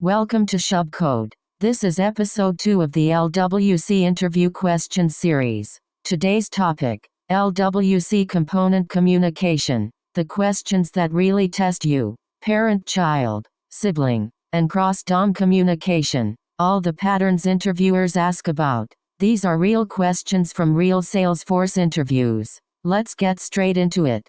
Welcome to ShubhCode. This is episode 2 of the LWC interview questions series. Today's topic, LWC component communication. The questions that really test you. Parent-child, sibling, and cross-DOM communication. All the patterns interviewers ask about. These are real questions from real Salesforce interviews. Let's get straight into it.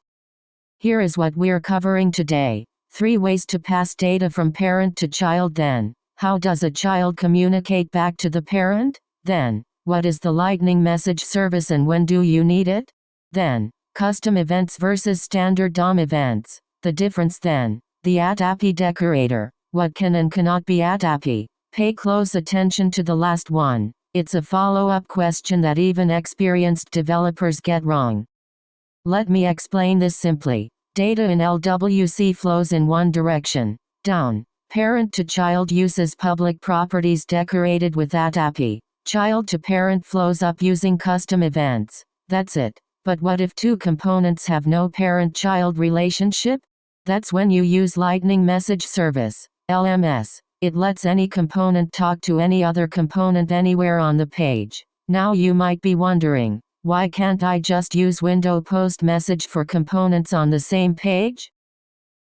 Here is what we're covering today. 3 ways to pass data from parent to child. Then, how does a child communicate back to the parent? Then, what is the Lightning message service and when do you need it? Then, custom events versus standard DOM events. The difference. Then, the API decorator. What can and cannot be API? Pay close attention to the last one. It's a follow-up question that even experienced developers get wrong. Let me explain this simply. Data in LWC flows in one direction, down. Parent to child uses public properties decorated with API. Child to parent flows up using custom events. That's it. But what if 2 components have no parent-child relationship? That's when you use Lightning Message Service, LMS. It lets any component talk to any other component anywhere on the page. Now you might be wondering, why can't I just use window post message for components on the same page?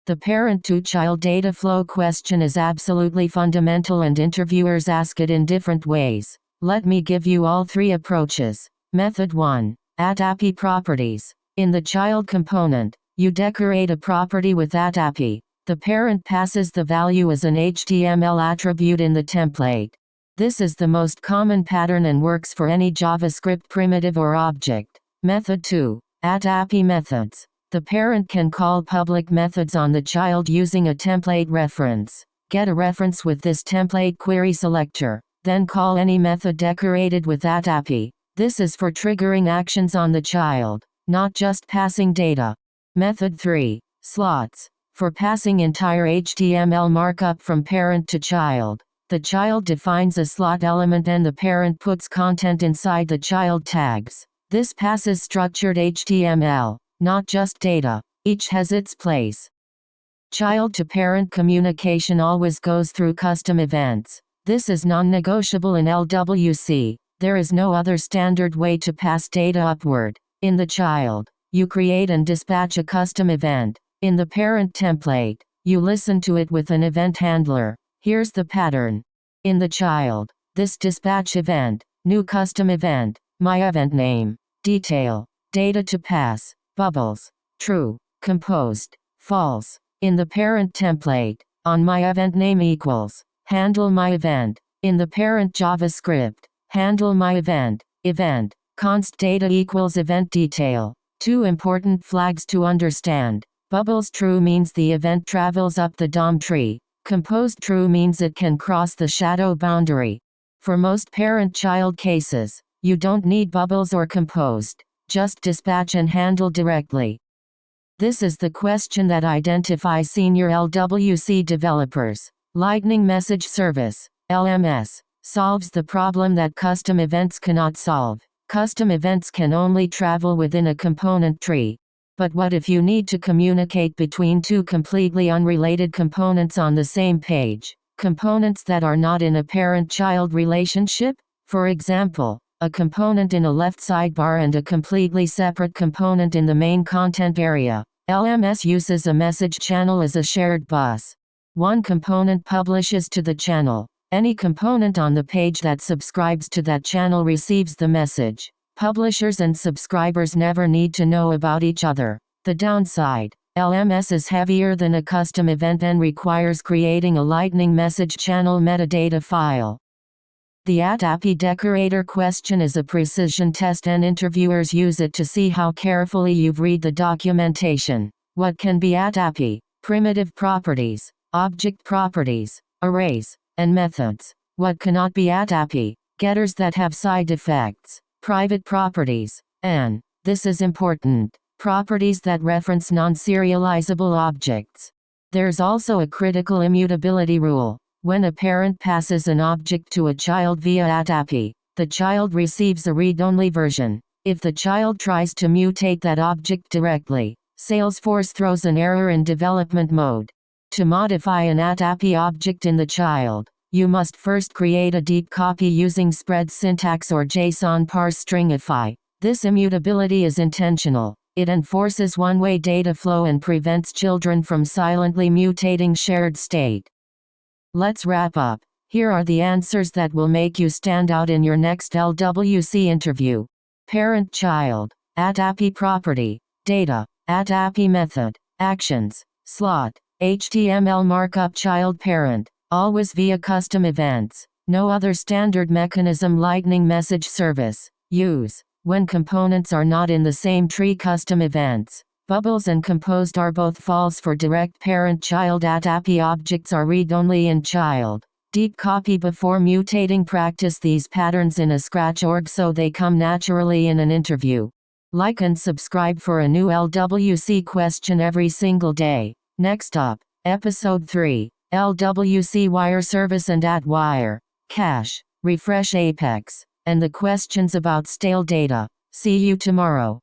The parent-to-child data flow question is absolutely fundamental and interviewers ask it in different ways. Let me give you all 3 approaches. Method 1. API properties. In the child component, you decorate a property with API. The parent passes the value as an HTML attribute in the template. This is the most common pattern and works for any JavaScript primitive or object. Method 2. API methods. The parent can call public methods on the child using a template reference. Get a reference with this template query selector, then call any method decorated with API. This is for triggering actions on the child, not just passing data. Method 3. Slots. For passing entire HTML markup from parent to child. The child defines a slot element and the parent puts content inside the child tags. This passes structured HTML, not just data. Each has its place. Child-to-parent communication always goes through custom events. This is non-negotiable in LWC. There is no other standard way to pass data upward. In the child, you create and dispatch a custom event. In the parent template, you listen to it with an event handler. Here's the pattern. In the child, this dispatch event, new custom event, my event name, detail, data to pass, bubbles, true, composed, false. In the parent template, on my event name equals, handle my event. In the parent JavaScript, handle my event, const data equals event detail. 2 important flags to understand. Bubbles true means the event travels up the DOM tree. Composed true means it can cross the shadow boundary. For most parent-child cases, you don't need bubbles or composed. Just dispatch and handle directly. This is the question that identifies senior LWC developers. Lightning Message Service, LMS, solves the problem that custom events cannot solve. Custom events can only travel within a component tree. But what if you need to communicate between 2 completely unrelated components on the same page? Components that are not in a parent-child relationship? For example, a component in a left sidebar and a completely separate component in the main content area. LMS uses a message channel as a shared bus. One component publishes to the channel. Any component on the page that subscribes to that channel receives the message. Publishers and subscribers never need to know about each other. The downside, LMS is heavier than a custom event and requires creating a Lightning message channel metadata file. The API decorator question is a precision test and interviewers use it to see how carefully you've read the documentation. What can be API? Primitive properties, object properties, arrays, and methods. What cannot be API? Getters that have side effects. Private properties, and, this is important, properties that reference non-serializable objects. There's also a critical immutability rule. When a parent passes an object to a child via API, the child receives a read-only version. If the child tries to mutate that object directly, Salesforce throws an error in development mode. To modify an AT-API object in the child, you must first create a deep copy using spread syntax or JSON parse stringify. This immutability is intentional. It enforces one-way data flow and prevents children from silently mutating shared state. Let's wrap up. Here are the answers that will make you stand out in your next LWC interview. Parent-child, AT-API property, data, AT-API method, actions, slot, HTML markup child-parent, always via custom events, no other standard mechanism Lightning message service, use, when components are not in the same tree custom events. Bubbles and composed are both false for direct parent-child AT-API objects are read-only in child. Deep copy before mutating. Practice these patterns in a Scratch org so they come naturally in an interview. Like and subscribe for a new LWC question every single day. Next up, Episode 3, LWC Wire Service and @Wire, Cache, Refresh Apex, and the questions about stale data. See you tomorrow.